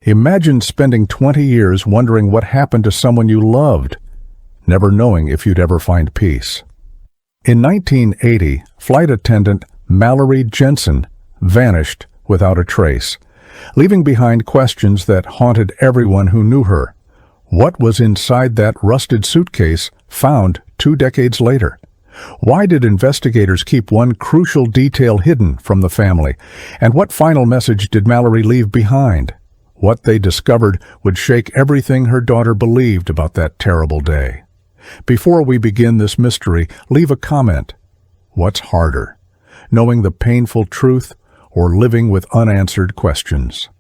Imagine spending 20 years wondering what happened to someone you loved, never knowing if you'd ever find peace. In 1980, flight attendant Mallory Jensen vanished without a trace, leaving behind questions that haunted everyone who knew her. What was inside that rusted suitcase found 2 decades later? Why did investigators keep one crucial detail hidden from the family? And what final message did Mallory leave behind? What they discovered would shake everything her daughter believed about that terrible day. Before we begin this mystery, leave a comment. What's harder, knowing the painful truth or living with unanswered questions?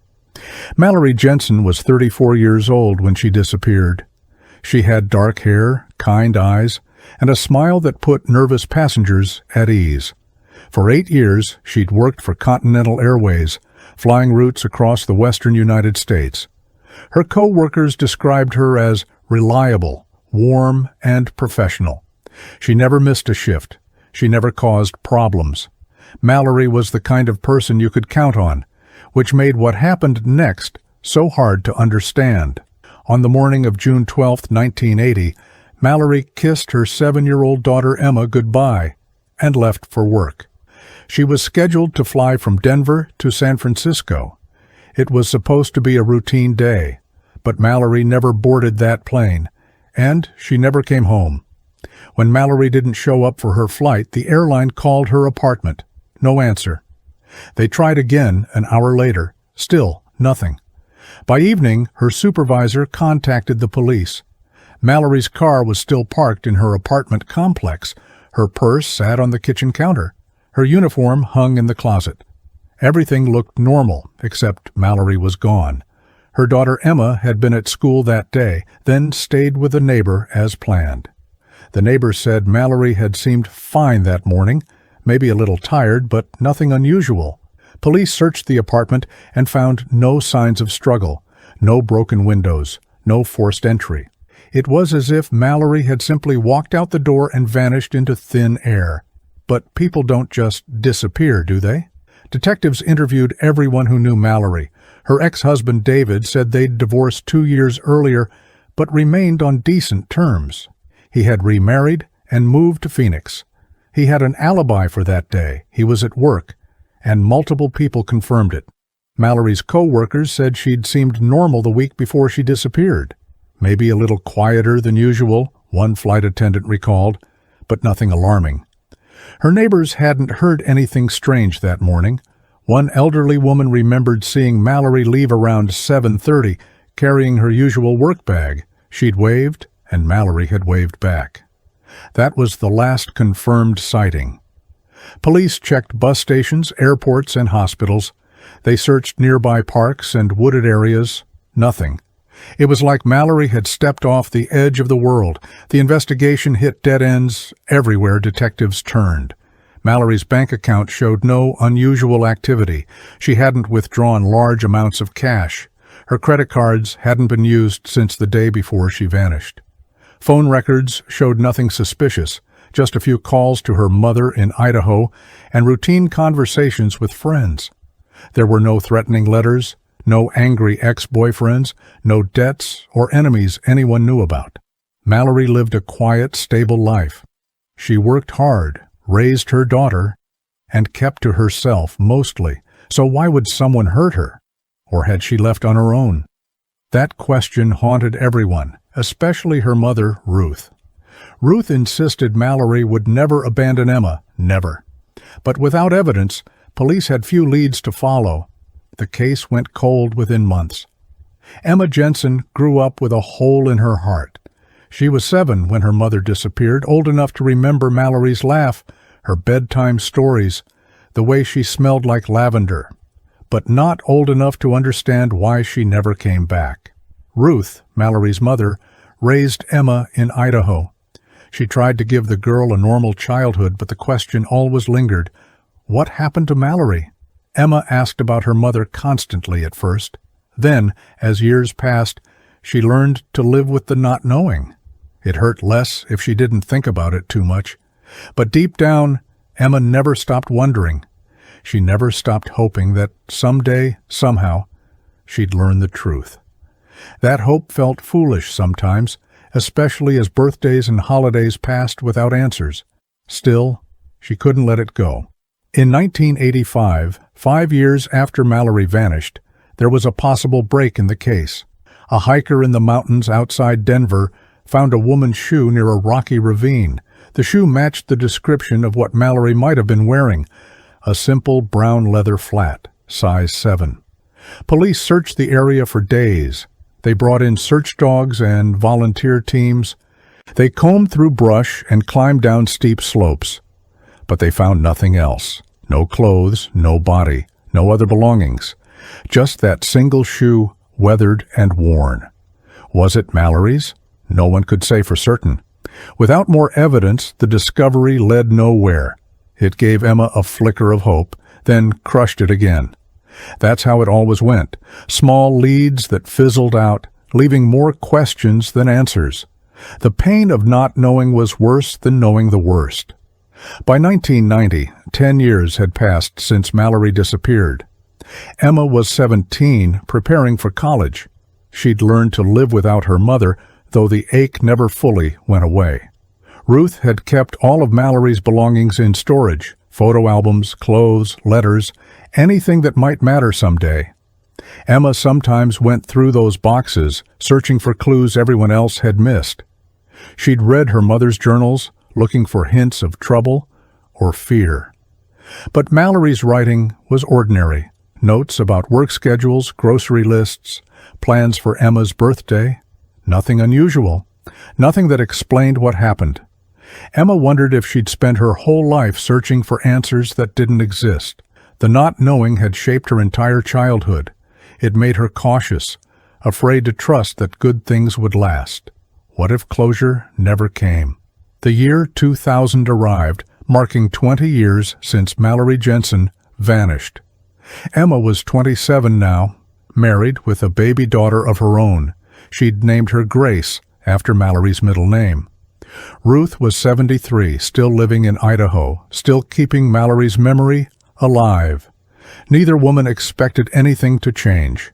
Mallory Jensen was 34 years old when she disappeared. She had dark hair, kind eyes, and a smile that put nervous passengers at ease. For 8 years, she'd worked for Continental Airways, flying routes across the western United States. Her co-workers described her as reliable, warm, and professional. She never missed a shift. She never caused problems. Mallory was the kind of person you could count on, which made what happened next so hard to understand. On the morning of June 12, 1980, Mallory kissed her 7-year-old daughter Emma goodbye and left for work. She was scheduled to fly from Denver to San Francisco. It was supposed to be a routine day, but Mallory never boarded that plane, and she never came home. When Mallory didn't show up for her flight, the airline called her apartment. No answer. They tried again an hour later. Still nothing. By evening, her supervisor contacted the police. Mallory's car was still parked in her apartment complex. Her purse sat on the kitchen counter. Her uniform hung in the closet. Everything looked normal, except Mallory was gone. Her daughter Emma had been at school that day, then stayed with a neighbor as planned. The neighbor said Mallory had seemed fine that morning, maybe a little tired, but nothing unusual. Police searched the apartment and found no signs of struggle, no broken windows, no forced entry. It was as if Mallory had simply walked out the door and vanished into thin air. But people don't just disappear, do they? Detectives interviewed everyone who knew Mallory. Her ex-husband David said they'd divorced 2 years earlier, but remained on decent terms. He had remarried and moved to Phoenix. He had an alibi for that day. He was at work, and multiple people confirmed it. Mallory's co-workers said she'd seemed normal the week before she disappeared. Maybe a little quieter than usual, one flight attendant recalled, but nothing alarming. Her neighbors hadn't heard anything strange that morning. One elderly woman remembered seeing Mallory leave around 7:30, carrying her usual work bag. She'd waved, and Mallory had waved back. That was the last confirmed sighting. Police checked bus stations, airports, and hospitals. They searched nearby parks and wooded areas. Nothing. It was like Mallory had stepped off the edge of the world. The investigation hit dead ends everywhere detectives turned. Mallory's bank account showed no unusual activity. She hadn't withdrawn large amounts of cash. Her credit cards hadn't been used since the day before she vanished. Phone records showed nothing suspicious, just a few calls to her mother in Idaho and routine conversations with friends. There were no threatening letters, no angry ex-boyfriends, no debts or enemies anyone knew about. Mallory lived a quiet, stable life. She worked hard, raised her daughter, and kept to herself mostly. So why would someone hurt her? Or had she left on her own? That question haunted everyone, especially her mother, Ruth. Ruth insisted Mallory would never abandon Emma, never. But without evidence, police had few leads to follow. The case went cold within months. Emma Jensen grew up with a hole in her heart. She was 7 when her mother disappeared, old enough to remember Mallory's laugh, her bedtime stories, the way she smelled like lavender, but not old enough to understand why she never came back. Ruth, Mallory's mother, raised Emma in Idaho. She tried to give the girl a normal childhood, but the question always lingered, what happened to Mallory? Emma asked about her mother constantly at first. Then, as years passed, she learned to live with the not knowing. It hurt less if she didn't think about it too much. But deep down, Emma never stopped wondering. She never stopped hoping that someday, somehow, she'd learn the truth. That hope felt foolish sometimes, especially as birthdays and holidays passed without answers. Still, she couldn't let it go. In 1985, 5 years after Mallory vanished, there was a possible break in the case. A hiker in the mountains outside Denver found a woman's shoe near a rocky ravine. The shoe matched the description of what Mallory might have been wearing, a simple brown leather flat, size 7. Police searched the area for days. They brought in search dogs and volunteer teams. They combed through brush and climbed down steep slopes. But they found nothing else. No clothes, no body, no other belongings. Just that single shoe, weathered and worn. Was it Mallory's? No one could say for certain. Without more evidence, the discovery led nowhere. It gave Emma a flicker of hope, then crushed it again. That's how it always went. Small leads that fizzled out, leaving more questions than answers. The pain of not knowing was worse than knowing the worst. By 1990, 10 years had passed since Mallory disappeared. Emma was 17, preparing for college. She'd learned to live without her mother, though the ache never fully went away. Ruth had kept all of Mallory's belongings in storage, photo albums, clothes, letters, anything that might matter someday. Emma sometimes went through those boxes, searching for clues everyone else had missed. She'd read her mother's journals, looking for hints of trouble or fear. But Mallory's writing was ordinary. Notes about work schedules, grocery lists, plans for Emma's birthday. Nothing unusual. Nothing that explained what happened. Emma wondered if she'd spent her whole life searching for answers that didn't exist. The not knowing had shaped her entire childhood. It made her cautious, afraid to trust that good things would last. What if closure never came? The year 2000 arrived, marking 20 years since Mallory Jensen vanished. Emma was 27 now, married with a baby daughter of her own. She'd named her Grace, after Mallory's middle name. Ruth was 73, still living in Idaho, still keeping Mallory's memory alive. Neither woman expected anything to change.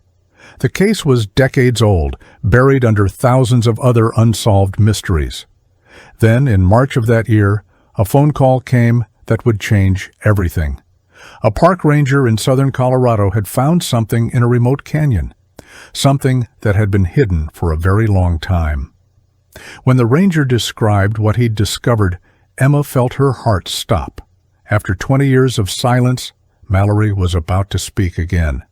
The case was decades old, buried under thousands of other unsolved mysteries. Then, in March of that year, a phone call came that would change everything. A park ranger in southern Colorado had found something in a remote canyon, something that had been hidden for a very long time. When the ranger described what he'd discovered, Emma felt her heart stop. After 20 years of silence, Mallory was about to speak again.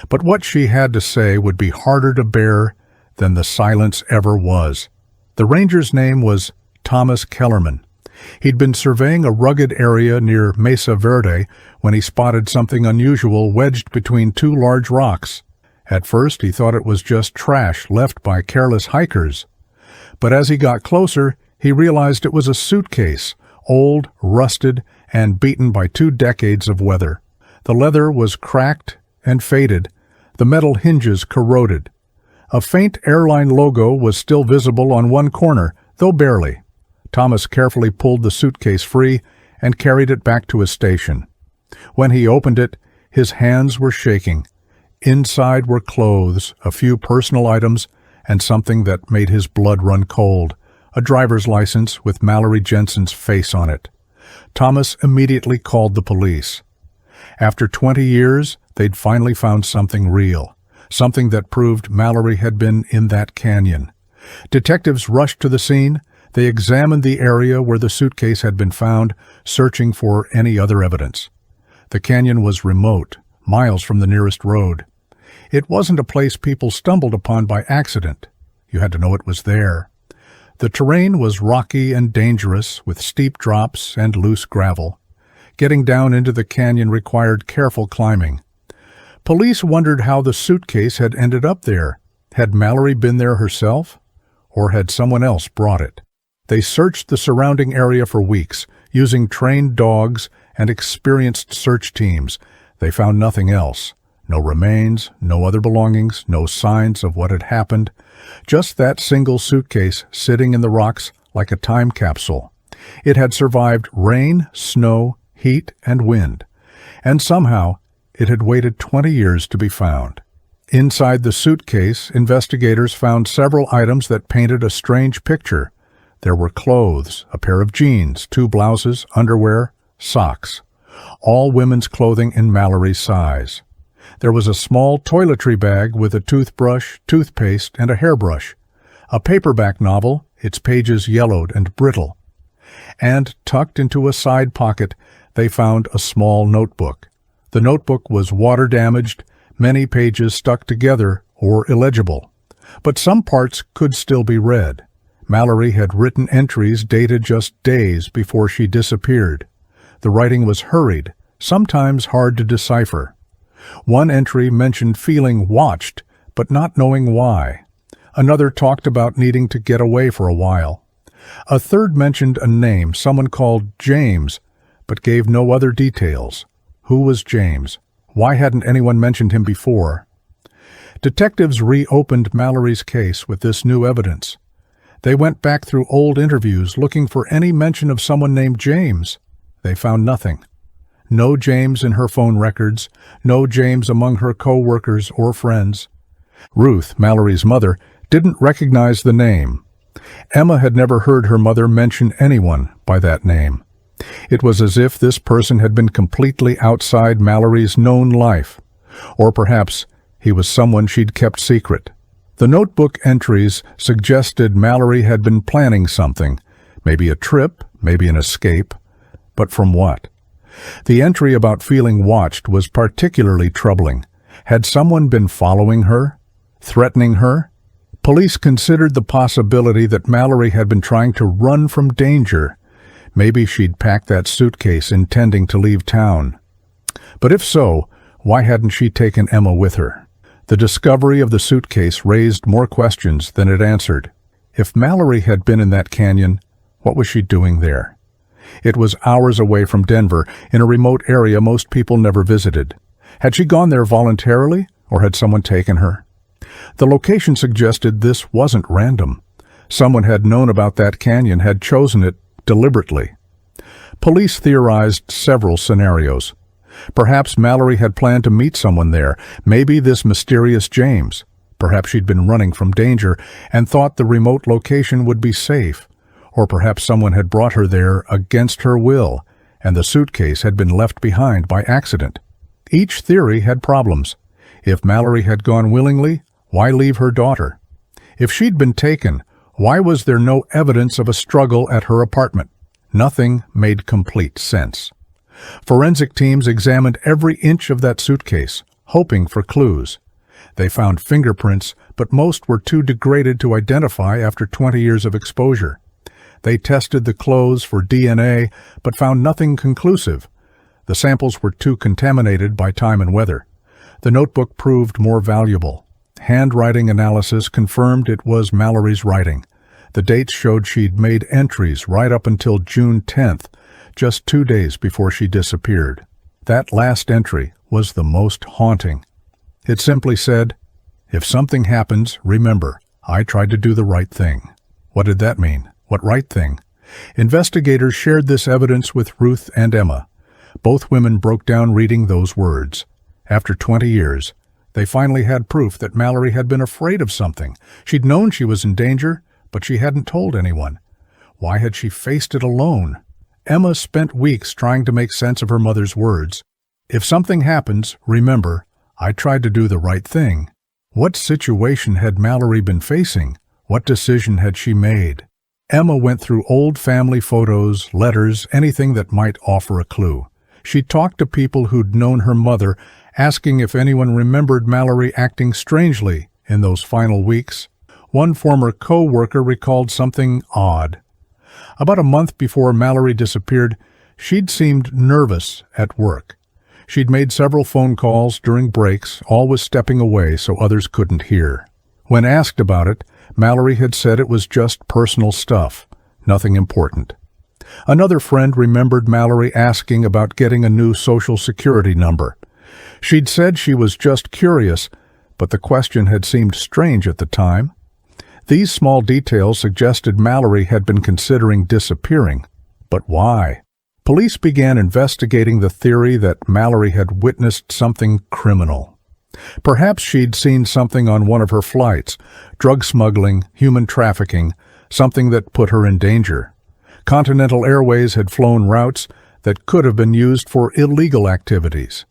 But what she had to say would be harder to bear than the silence ever was. The ranger's name was Thomas Kellerman. He'd been surveying a rugged area near Mesa Verde when he spotted something unusual wedged between two large rocks. At first, he thought it was just trash left by careless hikers. But as he got closer, he realized it was a suitcase, old, rusted, and beaten by 2 decades of weather. The leather was cracked and faded, the metal hinges corroded. A faint airline logo was still visible on one corner, though barely. Thomas carefully pulled the suitcase free and carried it back to his station. When he opened it, his hands were shaking. Inside were clothes, a few personal items, and something that made his blood run cold, a driver's license with Mallory Jensen's face on it. Thomas immediately called the police. After 20 years, they'd finally found something real, something that proved Mallory had been in that canyon. Detectives rushed to the scene. They examined the area where the suitcase had been found, searching for any other evidence. The canyon was remote, miles from the nearest road. It wasn't a place people stumbled upon by accident. You had to know it was there. The terrain was rocky and dangerous, with steep drops and loose gravel. Getting down into the canyon required careful climbing. Police wondered how the suitcase had ended up there. Had Mallory been there herself? Or had someone else brought it? They searched the surrounding area for weeks, using trained dogs and experienced search teams. They found nothing else. No remains, no other belongings, no signs of what had happened. Just that single suitcase sitting in the rocks like a time capsule. It had survived rain, snow, heat, and wind. And somehow, it had waited 20 years to be found. Inside the suitcase, investigators found several items that painted a strange picture. There were clothes, a pair of jeans, 2 blouses, underwear, socks. All women's clothing in Mallory's size. There was a small toiletry bag with a toothbrush, toothpaste, and a hairbrush. A paperback novel, its pages yellowed and brittle. And tucked into a side pocket, they found a small notebook. The notebook was water-damaged, many pages stuck together or illegible. But some parts could still be read. Mallory had written entries dated just days before she disappeared. The writing was hurried, sometimes hard to decipher. One entry mentioned feeling watched, but not knowing why. Another talked about needing to get away for a while. A third mentioned a name, someone called James, but gave no other details. Who was James? Why hadn't anyone mentioned him before? Detectives reopened Mallory's case with this new evidence. They went back through old interviews looking for any mention of someone named James. They found nothing. No James in her phone records, no James among her co-workers or friends. Ruth, Mallory's mother, didn't recognize the name. Emma had never heard her mother mention anyone by that name. It was as if this person had been completely outside Mallory's known life. Or perhaps he was someone she'd kept secret. The notebook entries suggested Mallory had been planning something, maybe a trip, maybe an escape. But from what? The entry about feeling watched was particularly troubling. Had someone been following her? Threatening her? Police considered the possibility that Mallory had been trying to run from danger. Maybe she'd packed that suitcase intending to leave town. But if so, why hadn't she taken Emma with her? The discovery of the suitcase raised more questions than it answered. If Mallory had been in that canyon, what was she doing there? It was hours away from Denver, in a remote area most people never visited. Had she gone there voluntarily, or had someone taken her? The location suggested this wasn't random. Someone had known about that canyon, had chosen it deliberately. Police theorized several scenarios. Perhaps Mallory had planned to meet someone there, maybe this mysterious James. Perhaps she'd been running from danger and thought the remote location would be safe. Or perhaps someone had brought her there against her will, and the suitcase had been left behind by accident. Each theory had problems. If Mallory had gone willingly, why leave her daughter? If she'd been taken, why was there no evidence of a struggle at her apartment? Nothing made complete sense. Forensic teams examined every inch of that suitcase, hoping for clues. They found fingerprints, but most were too degraded to identify after 20 years of exposure. They tested the clothes for DNA, but found nothing conclusive. The samples were too contaminated by time and weather. The notebook proved more valuable. Handwriting analysis confirmed it was Mallory's writing. The dates showed she'd made entries right up until June 10th, just 2 days before she disappeared. That last entry was the most haunting. It simply said, "If something happens, remember, I tried to do the right thing." What did that mean? What right thing? Investigators shared this evidence with Ruth and Emma. Both women broke down reading those words. After 20 years, they finally had proof that Mallory had been afraid of something. She'd known she was in danger, but she hadn't told anyone. Why had she faced it alone? Emma spent weeks trying to make sense of her mother's words. If something happens, remember, I tried to do the right thing. What situation had Mallory been facing? What decision had she made? Emma went through old family photos, letters, anything that might offer a clue. She talked to people who'd known her mother, asking if anyone remembered Mallory acting strangely in those final weeks. One former co-worker recalled something odd. About a month before Mallory disappeared, she'd seemed nervous at work. She'd made several phone calls during breaks, always stepping away so others couldn't hear. When asked about it, Mallory had said it was just personal stuff, nothing important. Another friend remembered Mallory asking about getting a new Social Security number. She'd said she was just curious, but the question had seemed strange at the time. These small details suggested Mallory had been considering disappearing. But why? Police began investigating the theory that Mallory had witnessed something criminal. Perhaps she'd seen something on one of her flights, drug smuggling, human trafficking, something that put her in danger. Continental Airways had flown routes that could have been used for illegal activities.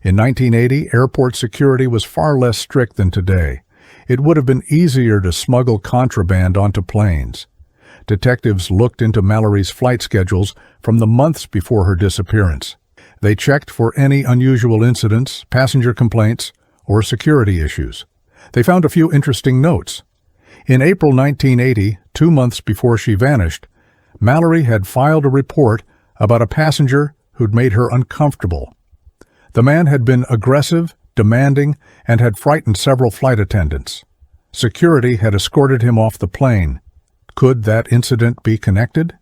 In 1980, airport security was far less strict than today. It would have been easier to smuggle contraband onto planes. Detectives looked into Mallory's flight schedules from the months before her disappearance. They checked for any unusual incidents, passenger complaints, or security issues. They found a few interesting notes. In April 1980, 2 months before she vanished, Mallory had filed a report about a passenger who'd made her uncomfortable. The man had been aggressive, demanding, and had frightened several flight attendants. Security had escorted him off the plane. Could that incident be connected?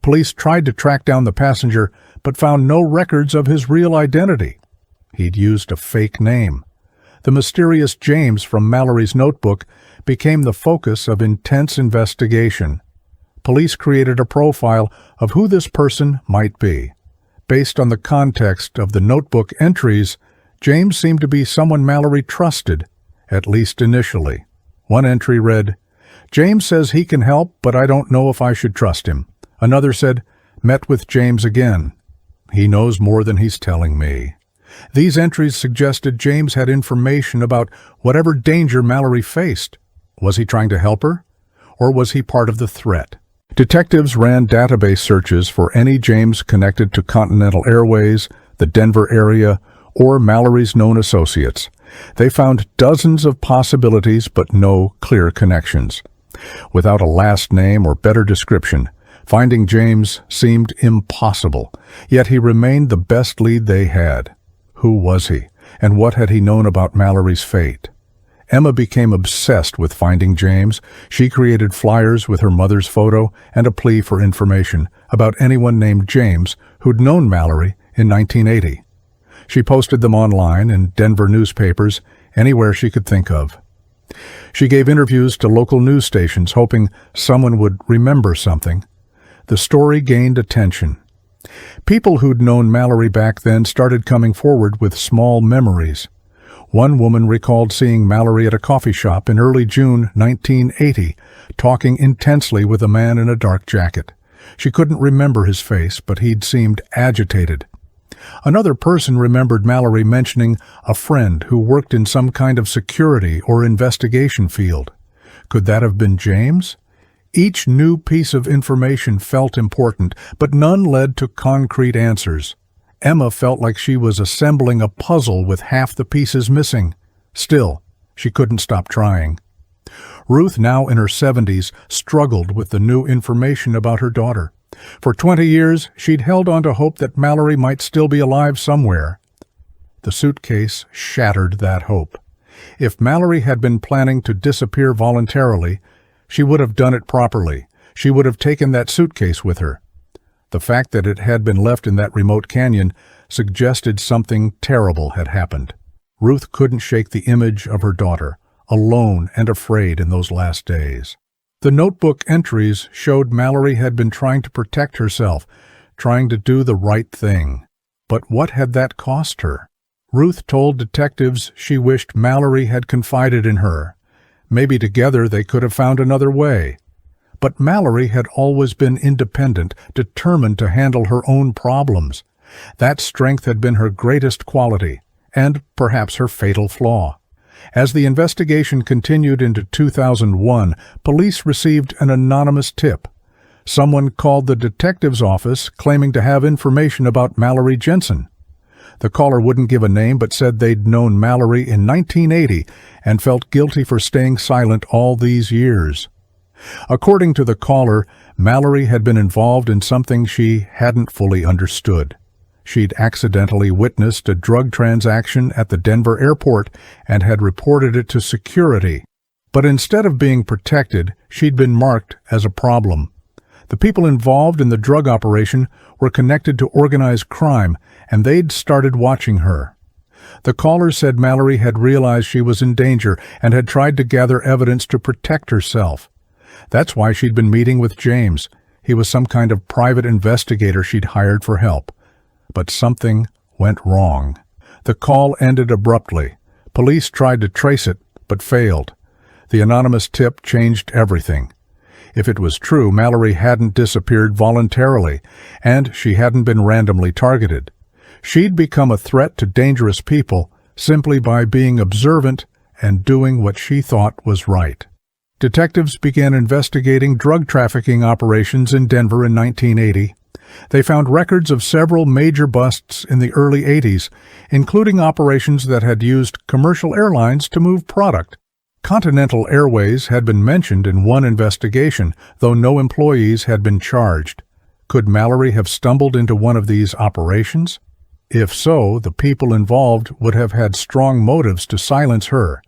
Police tried to track down the passenger, but found no records of his real identity. He'd used a fake name. The mysterious James from Mallory's notebook became the focus of intense investigation. Police created a profile of who this person might be. Based on the context of the notebook entries, James seemed to be someone Mallory trusted, at least initially. One entry read, "James says he can help, but I don't know if I should trust him." Another said, "Met with James again. He knows more than he's telling me." These entries suggested James had information about whatever danger Mallory faced. Was he trying to help her, or was he part of the threat? Detectives ran database searches for any James connected to Continental Airways, the Denver area, or Mallory's known associates. They found dozens of possibilities but no clear connections. Without a last name or better description, finding James seemed impossible, yet he remained the best lead they had. Who was he, and what had he known about Mallory's fate? Emma became obsessed with finding James. She created flyers with her mother's photo and a plea for information about anyone named James who'd known Mallory in 1980. She posted them online in Denver newspapers, anywhere she could think of. She gave interviews to local news stations, hoping someone would remember something. The story gained attention. People who'd known Mallory back then started coming forward with small memories. One woman recalled seeing Mallory at a coffee shop in early June 1980, talking intensely with a man in a dark jacket. She couldn't remember his face, but he'd seemed agitated. Another person remembered Mallory mentioning a friend who worked in some kind of security or investigation field. Could that have been James? Each new piece of information felt important, but none led to concrete answers. Emma felt like she was assembling a puzzle with half the pieces missing. Still, she couldn't stop trying. Ruth, now in her 70s, struggled with the new information about her daughter. For 20 years, she'd held on to hope that Mallory might still be alive somewhere. The suitcase shattered that hope. If Mallory had been planning to disappear voluntarily, she would have done it properly. She would have taken that suitcase with her. The fact that it had been left in that remote canyon suggested something terrible had happened. Ruth couldn't shake the image of her daughter, alone and afraid in those last days. The notebook entries showed Mallory had been trying to protect herself, trying to do the right thing. But what had that cost her? Ruth told detectives she wished Mallory had confided in her. Maybe together they could have found another way. But Mallory had always been independent, determined to handle her own problems. That strength had been her greatest quality, and perhaps her fatal flaw. As the investigation continued into 2001, police received an anonymous tip. Someone called the detective's office claiming to have information about Mallory Jensen. The caller wouldn't give a name but said they'd known Mallory in 1980 and felt guilty for staying silent all these years. According to the caller, Mallory had been involved in something she hadn't fully understood. She'd accidentally witnessed a drug transaction at the Denver airport and had reported it to security. But instead of being protected, she'd been marked as a problem. The people involved in the drug operation were connected to organized crime, and they'd started watching her. The caller said Mallory had realized she was in danger and had tried to gather evidence to protect herself. That's why she'd been meeting with James. He was some kind of private investigator she'd hired for help. But something went wrong. The call ended abruptly. Police tried to trace it, but failed. The anonymous tip changed everything. If it was true, Mallory hadn't disappeared voluntarily, and she hadn't been randomly targeted. She'd become a threat to dangerous people simply by being observant and doing what she thought was right. Detectives began investigating drug trafficking operations in Denver in 1980. They found records of several major busts in the early 80s, including operations that had used commercial airlines to move product. Continental Airways had been mentioned in one investigation, though no employees had been charged. Could Mallory have stumbled into one of these operations? If so, the people involved would have had strong motives to silence her.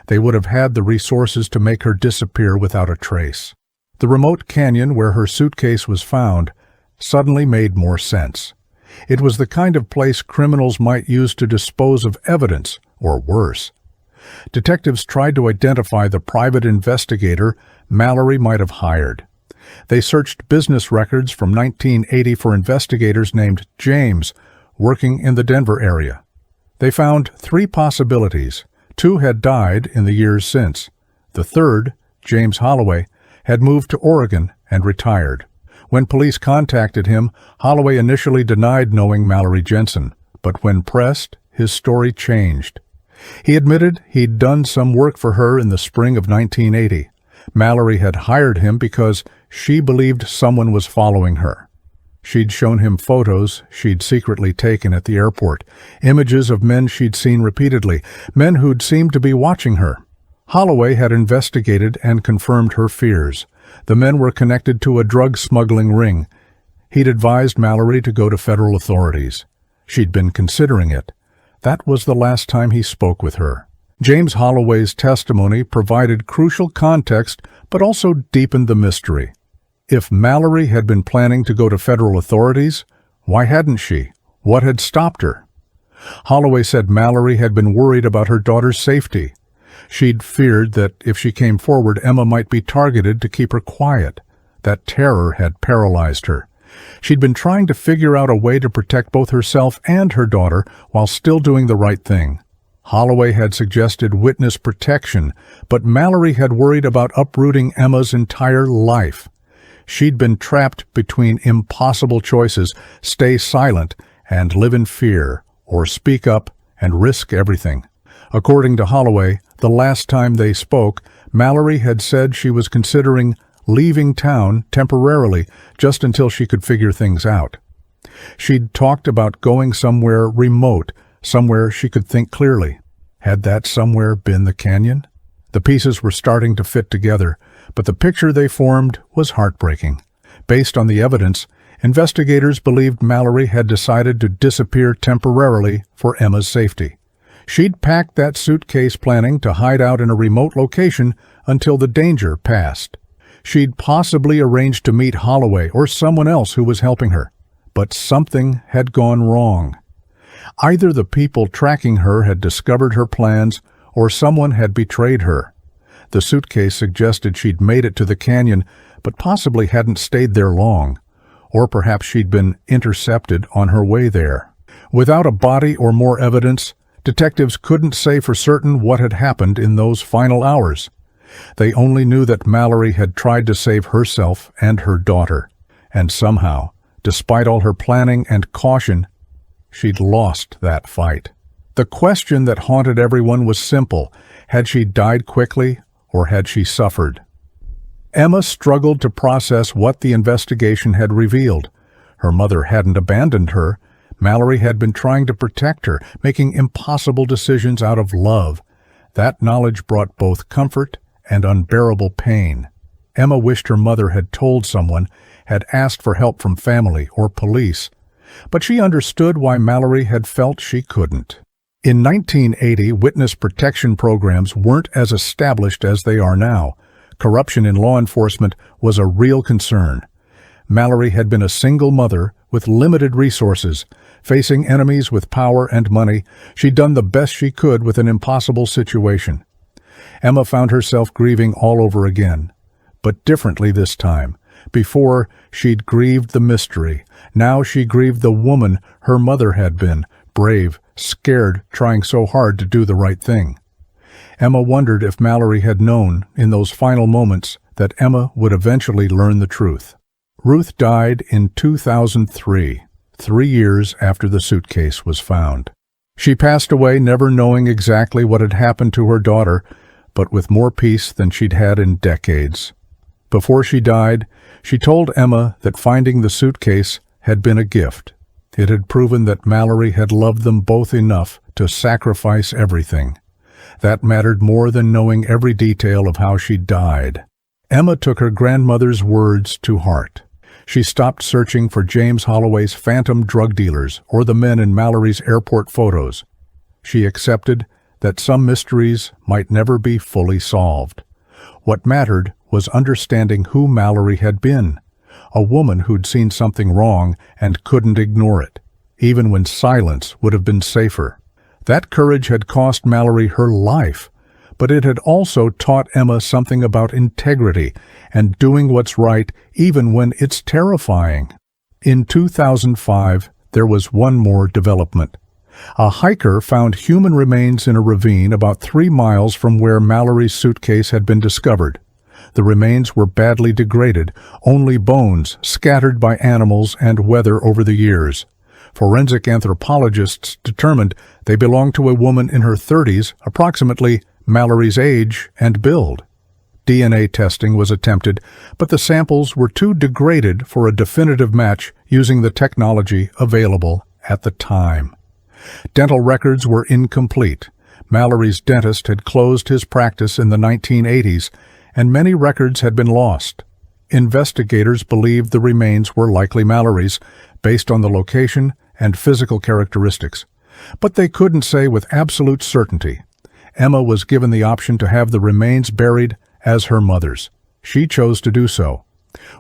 They would have had the resources to make her disappear without a trace. The remote canyon where her suitcase was found suddenly made more sense. It was the kind of place criminals might use to dispose of evidence, or worse. Detectives tried to identify the private investigator Mallory might have hired. They searched business records from 1980 for investigators named James, working in the Denver area. They found 3 possibilities. 2 had died in the years since. The third, James Holloway, had moved to Oregon and retired. When police contacted him, Holloway initially denied knowing Mallory Jensen, but when pressed, his story changed. He admitted he'd done some work for her in the spring of 1980. Mallory had hired him because she believed someone was following her. She'd shown him photos she'd secretly taken at the airport, images of men she'd seen repeatedly, men who'd seemed to be watching her. Holloway had investigated and confirmed her fears. The men were connected to a drug smuggling ring. He'd advised Mallory to go to federal authorities. She'd been considering it. That was the last time he spoke with her. James Holloway's testimony provided crucial context, but also deepened the mystery. If Mallory had been planning to go to federal authorities, why hadn't she? What had stopped her? Holloway said Mallory had been worried about her daughter's safety. She'd feared that if she came forward, Emma might be targeted to keep her quiet. That terror had paralyzed her. She'd been trying to figure out a way to protect both herself and her daughter while still doing the right thing. Holloway had suggested witness protection, but Mallory had worried about uprooting Emma's entire life. She'd been trapped between impossible choices: stay silent and live in fear, or speak up and risk everything. According to Holloway, the last time they spoke, Mallory had said she was considering leaving town temporarily just until she could figure things out. She'd talked about going somewhere remote, somewhere she could think clearly. Had that somewhere been the canyon? The pieces were starting to fit together, but the picture they formed was heartbreaking. Based on the evidence, investigators believed Mallory had decided to disappear temporarily for Emma's safety. She'd packed that suitcase planning to hide out in a remote location until the danger passed. She'd possibly arranged to meet Holloway or someone else who was helping her. But something had gone wrong. Either the people tracking her had discovered her plans, or someone had betrayed her. The suitcase suggested she'd made it to the canyon, but possibly hadn't stayed there long. Or perhaps she'd been intercepted on her way there. Without a body or more evidence, detectives couldn't say for certain what had happened in those final hours. They only knew that Mallory had tried to save herself and her daughter, and somehow, despite all her planning and caution, she'd lost that fight. The question that haunted everyone was simple: had she died quickly, or had she suffered? Emma struggled to process what the investigation had revealed. Her mother hadn't abandoned her. Mallory had been trying to protect her, making impossible decisions out of love. That knowledge brought both comfort and unbearable pain. Emma wished her mother had told someone, had asked for help from family or police, but she understood why Mallory had felt she couldn't. In 1980, witness protection programs weren't as established as they are now. Corruption in law enforcement was a real concern. Mallory had been a single mother with limited resources. Facing enemies with power and money, she'd done the best she could with an impossible situation. Emma found herself grieving all over again, but differently this time. Before, she'd grieved the mystery. Now she grieved the woman her mother had been, brave, scared, trying so hard to do the right thing. Emma wondered if Mallory had known, in those final moments, that Emma would eventually learn the truth. Ruth died in 2003, 3 years after the suitcase was found. She passed away never knowing exactly what had happened to her daughter, but with more peace than she'd had in decades. Before she died, she told Emma that finding the suitcase had been a gift. It had proven that Mallory had loved them both enough to sacrifice everything. That mattered more than knowing every detail of how she died. Emma took her grandmother's words to heart. She stopped searching for James Holloway's phantom drug dealers or the men in Mallory's airport photos. She accepted that some mysteries might never be fully solved. What mattered was understanding who Mallory had been, a woman who'd seen something wrong and couldn't ignore it, even when silence would have been safer. That courage had cost Mallory her life, but it had also taught Emma something about integrity and doing what's right even when it's terrifying. In 2005, there was one more development. A hiker found human remains in a ravine about 3 miles from where Mallory's suitcase had been discovered. The remains were badly degraded, only bones scattered by animals and weather over the years. Forensic anthropologists determined they belonged to a woman in her 30s, approximately Mallory's age and build. DNA testing was attempted, but the samples were too degraded for a definitive match using the technology available at the time. Dental records were incomplete. Mallory's dentist had closed his practice in the 1980s, and many records had been lost. Investigators believed the remains were likely Mallory's, based on the location and physical characteristics. But they couldn't say with absolute certainty. Emma was given the option to have the remains buried as her mother's. She chose to do so.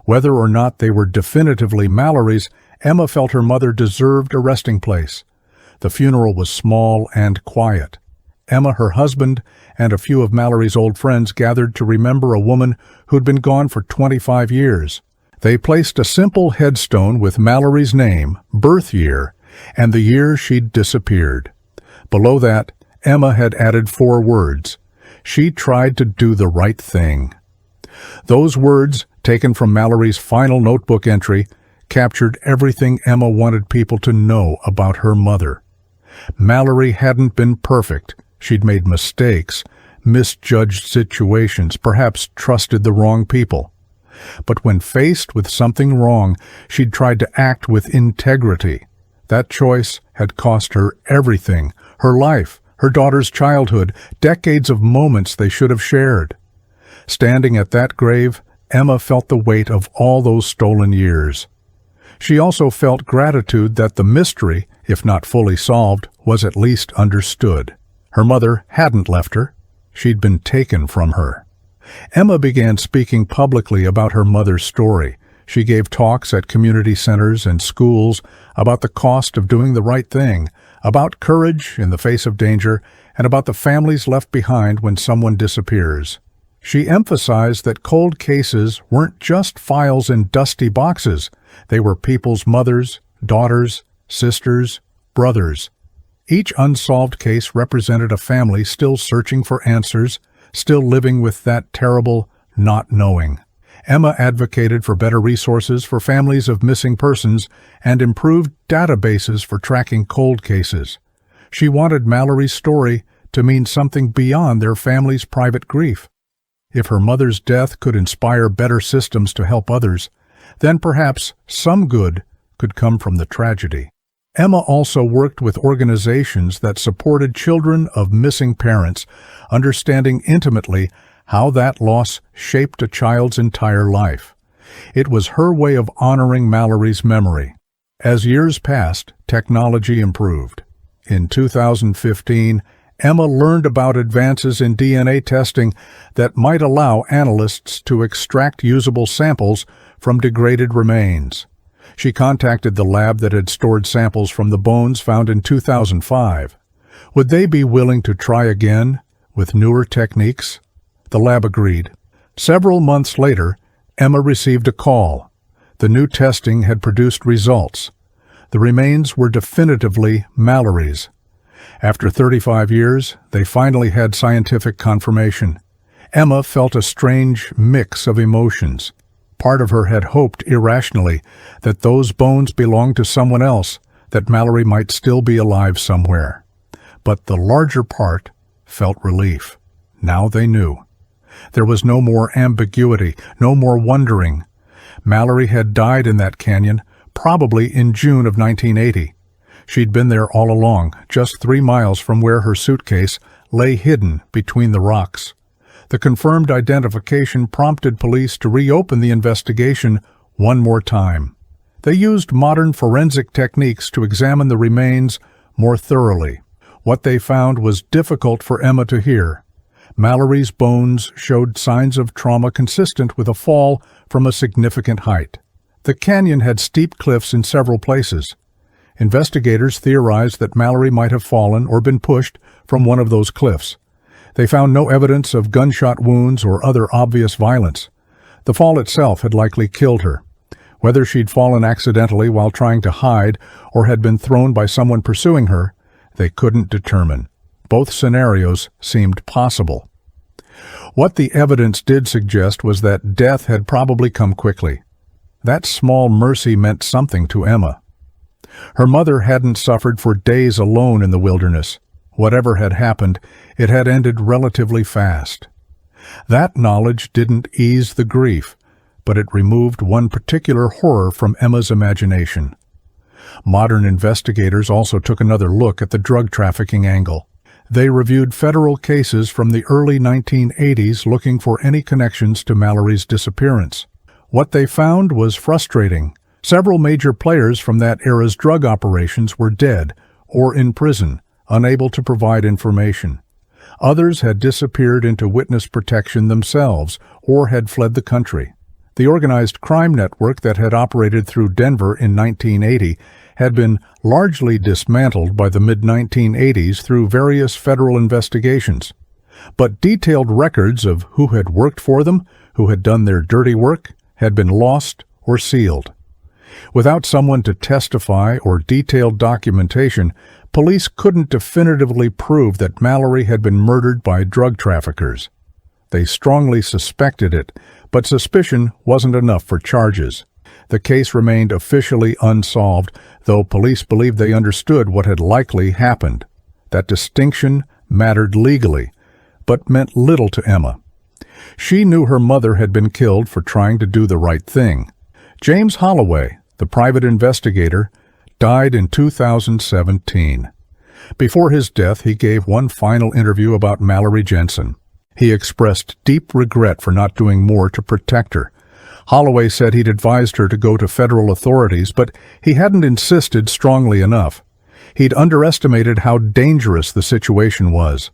Whether or not they were definitively Mallory's, Emma felt her mother deserved a resting place. The funeral was small and quiet. Emma, her husband, and a few of Mallory's old friends gathered to remember a woman who'd been gone for 25 years. They placed a simple headstone with Mallory's name, birth year, and the year she'd disappeared. Below that, Emma had added 4 words. She tried to do the right thing. Those words, taken from Mallory's final notebook entry, captured everything Emma wanted people to know about her mother. Mallory hadn't been perfect. She'd made mistakes, misjudged situations, perhaps trusted the wrong people. But when faced with something wrong, she'd tried to act with integrity. That choice had cost her everything, her life, her daughter's childhood, decades of moments they should have shared. Standing at that grave, Emma felt the weight of all those stolen years. She also felt gratitude that the mystery, if not fully solved, was at least understood. Her mother hadn't left her. She'd been taken from her. Emma began speaking publicly about her mother's story. She gave talks at community centers and schools about the cost of doing the right thing, about courage in the face of danger, and about the families left behind when someone disappears. She emphasized that cold cases weren't just files in dusty boxes. They were people's mothers, daughters, sisters, brothers. Each unsolved case represented a family still searching for answers, still living with that terrible not knowing. Emma advocated for better resources for families of missing persons and improved databases for tracking cold cases. She wanted Mallory's story to mean something beyond their family's private grief. If her mother's death could inspire better systems to help others, then perhaps some good could come from the tragedy. Emma also worked with organizations that supported children of missing parents, understanding intimately how that loss shaped a child's entire life. It was her way of honoring Mallory's memory. As years passed, technology improved. In 2015, Emma learned about advances in DNA testing that might allow analysts to extract usable samples from degraded remains. She contacted the lab that had stored samples from the bones found in 2005. Would they be willing to try again with newer techniques? The lab agreed. Several months later, Emma received a call. The new testing had produced results. The remains were definitively Mallory's. After 35 years, they finally had scientific confirmation. Emma felt a strange mix of emotions. Part of her had hoped irrationally that those bones belonged to someone else, that Mallory might still be alive somewhere. But the larger part felt relief. Now they knew. There was no more ambiguity, no more wondering. Mallory had died in that canyon, probably in June of 1980. She'd been there all along, just 3 miles from where her suitcase lay hidden between the rocks. The confirmed identification prompted police to reopen the investigation one more time. They used modern forensic techniques to examine the remains more thoroughly. What they found was difficult for Emma to hear. Mallory's bones showed signs of trauma consistent with a fall from a significant height. The canyon had steep cliffs in several places. Investigators theorized that Mallory might have fallen or been pushed from one of those cliffs. They found no evidence of gunshot wounds or other obvious violence. The fall itself had likely killed her. Whether she'd fallen accidentally while trying to hide or had been thrown by someone pursuing her, they couldn't determine. Both scenarios seemed possible. What the evidence did suggest was that death had probably come quickly. That small mercy meant something to Emma. Her mother hadn't suffered for days alone in the wilderness. Whatever had happened, it had ended relatively fast. That knowledge didn't ease the grief, but it removed one particular horror from Emma's imagination. Modern investigators also took another look at the drug trafficking angle. They reviewed federal cases from the early 1980s looking for any connections to Mallory's disappearance. What they found was frustrating. Several major players from that era's drug operations were dead or in prison, unable to provide information. Others had disappeared into witness protection themselves or had fled the country. The organized crime network that had operated through Denver in 1980 had been largely dismantled by the mid-1980s through various federal investigations. But detailed records of who had worked for them, who had done their dirty work, had been lost or sealed. Without someone to testify or detailed documentation, police couldn't definitively prove that Mallory had been murdered by drug traffickers. They strongly suspected it, but suspicion wasn't enough for charges. The case remained officially unsolved, though police believed they understood what had likely happened. That distinction mattered legally, but meant little to Emma. She knew her mother had been killed for trying to do the right thing. James Holloway, the private investigator, died in 2017. Before his death, he gave one final interview about Mallory Jensen. He expressed deep regret for not doing more to protect her. Holloway said he'd advised her to go to federal authorities, but he hadn't insisted strongly enough. He'd underestimated how dangerous the situation was.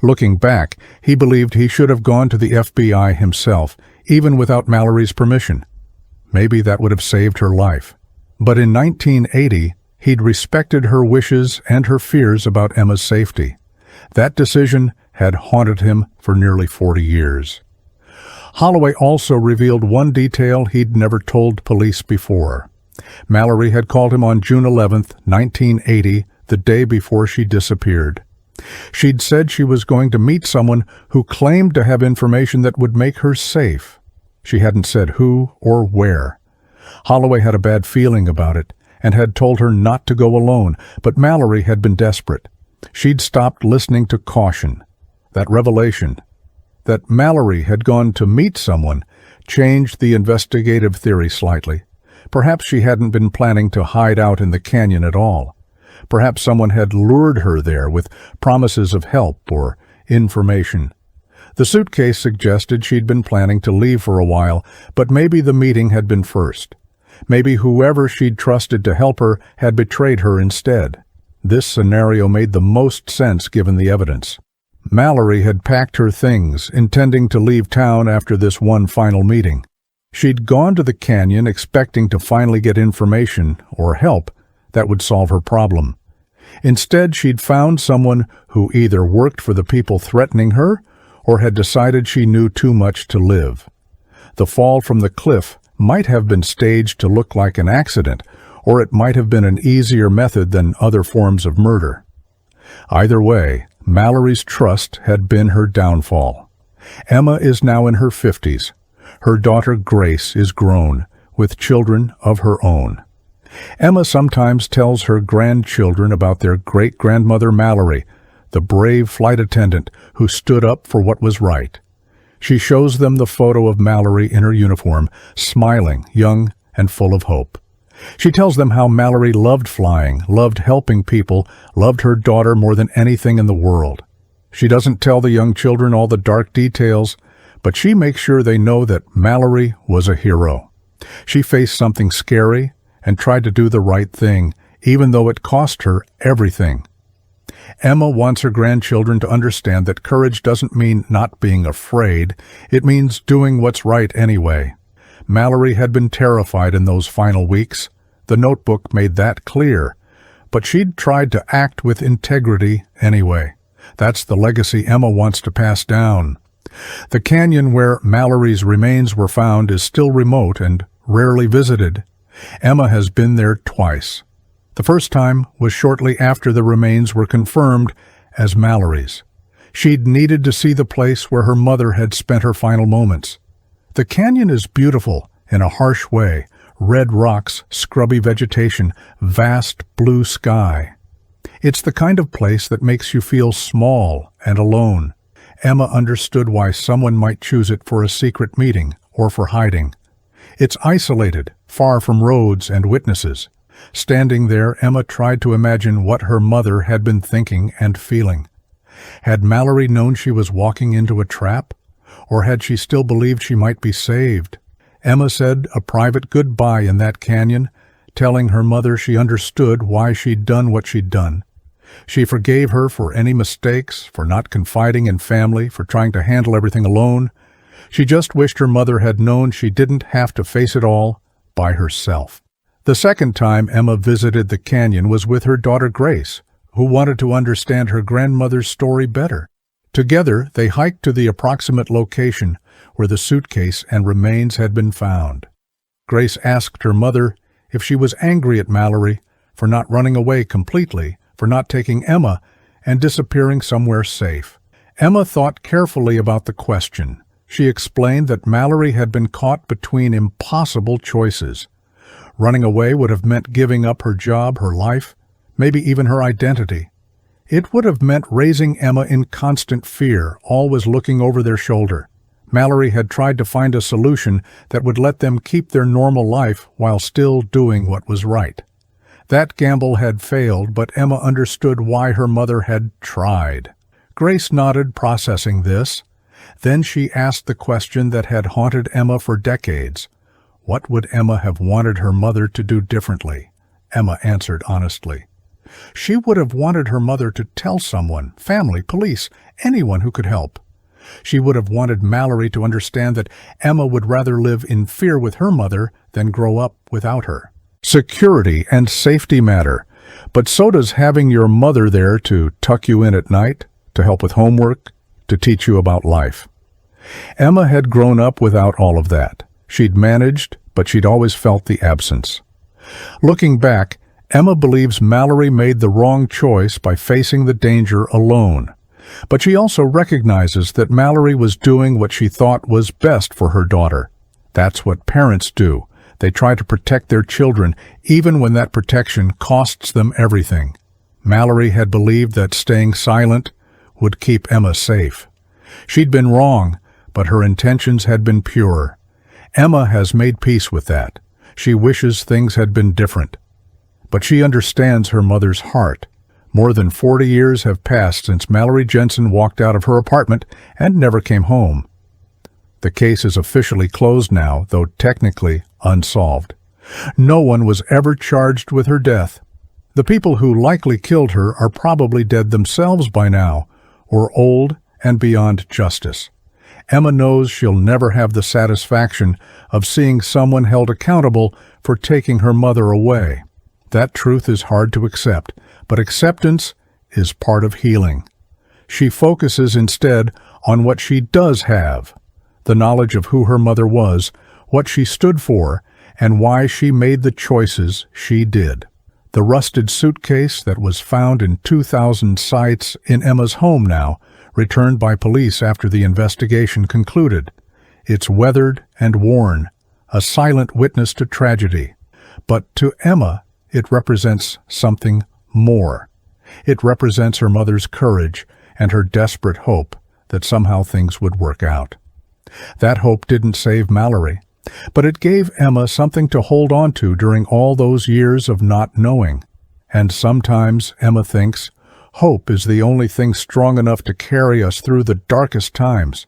Looking back, he believed he should have gone to the FBI himself, even without Mallory's permission. Maybe that would have saved her life. But in 1980, he'd respected her wishes and her fears about Emma's safety. That decision had haunted him for nearly 40 years. Holloway also revealed one detail he'd never told police before. Mallory had called him on June 11, 1980, the day before she disappeared. She'd said she was going to meet someone who claimed to have information that would make her safe. She hadn't said who or where. Holloway had a bad feeling about it and had told her not to go alone, but Mallory had been desperate. She'd stopped listening to caution. That revelation, that Mallory had gone to meet someone, changed the investigative theory slightly. Perhaps she hadn't been planning to hide out in the canyon at all. Perhaps someone had lured her there with promises of help or information. The suitcase suggested she'd been planning to leave for a while, but maybe the meeting had been first. Maybe whoever she'd trusted to help her had betrayed her instead. This scenario made the most sense given the evidence. Mallory had packed her things, intending to leave town after this one final meeting. She'd gone to the canyon expecting to finally get information or help that would solve her problem. Instead, she'd found someone who either worked for the people threatening her or had decided she knew too much to live. The fall from the cliff might have been staged to look like an accident, or it might have been an easier method than other forms of murder. Either way, Mallory's trust had been her downfall. Emma is now in her 50s. Her daughter Grace is grown, with children of her own. Emma sometimes tells her grandchildren about their great-grandmother Mallory, the brave flight attendant who stood up for what was right. She shows them the photo of Mallory in her uniform, smiling, young, and full of hope. She tells them how Mallory loved flying, loved helping people, loved her daughter more than anything in the world. She doesn't tell the young children all the dark details, but she makes sure they know that Mallory was a hero. She faced something scary and tried to do the right thing, even though it cost her everything. Emma wants her grandchildren to understand that courage doesn't mean not being afraid. It means doing what's right anyway. Mallory had been terrified in those final weeks. The notebook made that clear. But she'd tried to act with integrity anyway. That's the legacy Emma wants to pass down. The canyon where Mallory's remains were found is still remote and rarely visited. Emma has been there twice. The first time was shortly after the remains were confirmed as Mallory's. She'd needed to see the place where her mother had spent her final moments. The canyon is beautiful in a harsh way. Red rocks, scrubby vegetation, vast blue sky. It's the kind of place that makes you feel small and alone. Emma understood why someone might choose it for a secret meeting or for hiding. It's isolated, far from roads and witnesses. Standing there, Emma tried to imagine what her mother had been thinking and feeling. Had Mallory known she was walking into a trap? Or had she still believed she might be saved? Emma said a private goodbye in that canyon, telling her mother she understood why she'd done what she'd done. She forgave her for any mistakes, for not confiding in family, for trying to handle everything alone. She just wished her mother had known she didn't have to face it all by herself. The second time Emma visited the canyon was with her daughter Grace, who wanted to understand her grandmother's story better. Together, they hiked to the approximate location where the suitcase and remains had been found. Grace asked her mother if she was angry at Mallory for not running away completely, for not taking Emma and disappearing somewhere safe. Emma thought carefully about the question. She explained that Mallory had been caught between impossible choices. Running away would have meant giving up her job, her life, maybe even her identity. It would have meant raising Emma in constant fear, always looking over their shoulder. Mallory had tried to find a solution that would let them keep their normal life while still doing what was right. That gamble had failed, but Emma understood why her mother had tried. Grace nodded, processing this. Then she asked the question that had haunted Emma for decades. What would Emma have wanted her mother to do differently? Emma answered honestly. She would have wanted her mother to tell someone, family, police, anyone who could help. She would have wanted Mallory to understand that Emma would rather live in fear with her mother than grow up without her. Security and safety matter, but so does having your mother there to tuck you in at night, to help with homework, to teach you about life. Emma had grown up without all of that. She'd managed, but she'd always felt the absence. Looking back, Emma believes Mallory made the wrong choice by facing the danger alone. But she also recognizes that Mallory was doing what she thought was best for her daughter. That's what parents do. They try to protect their children, even when that protection costs them everything. Mallory had believed that staying silent would keep Emma safe. She'd been wrong, but her intentions had been pure. Emma has made peace with that. She wishes things had been different. But she understands her mother's heart. More than 40 years have passed since Mallory Jensen walked out of her apartment and never came home. The case is officially closed now, though technically unsolved. No one was ever charged with her death. The people who likely killed her are probably dead themselves by now, or old and beyond justice. Emma knows she'll never have the satisfaction of seeing someone held accountable for taking her mother away. That truth is hard to accept, but acceptance is part of healing. She focuses instead on what she does have, the knowledge of who her mother was, what she stood for, and why she made the choices she did. The rusted suitcase that was found in 2,000 sites in Emma's home now, returned by police after the investigation concluded. It's weathered and worn, a silent witness to tragedy. But to Emma, it represents something more. It represents her mother's courage and her desperate hope that somehow things would work out. That hope didn't save Mallory, but it gave Emma something to hold on to during all those years of not knowing. And sometimes, Emma thinks, hope is the only thing strong enough to carry us through the darkest times.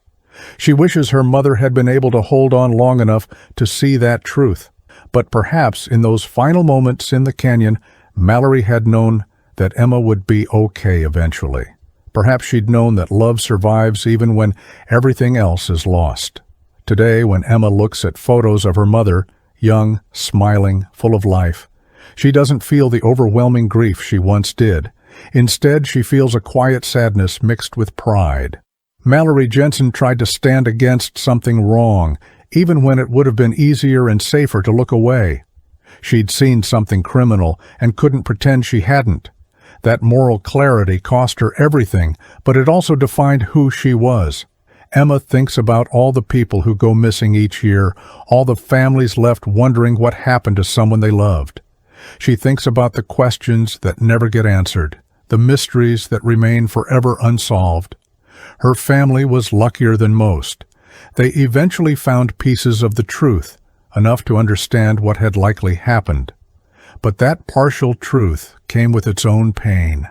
She wishes her mother had been able to hold on long enough to see that truth. But perhaps in those final moments in the canyon, Mallory had known that Emma would be okay eventually. Perhaps she'd known that love survives even when everything else is lost. Today, when Emma looks at photos of her mother, young, smiling, full of life, she doesn't feel the overwhelming grief she once did. Instead, she feels a quiet sadness mixed with pride. Mallory Jensen tried to stand against something wrong, even when it would have been easier and safer to look away. She'd seen something criminal and couldn't pretend she hadn't. That moral clarity cost her everything, but it also defined who she was. Emma thinks about all the people who go missing each year, all the families left wondering what happened to someone they loved. She thinks about the questions that never get answered, the mysteries that remain forever unsolved. Her family was luckier than most. They eventually found pieces of the truth, enough to understand what had likely happened. But that partial truth came with its own pain.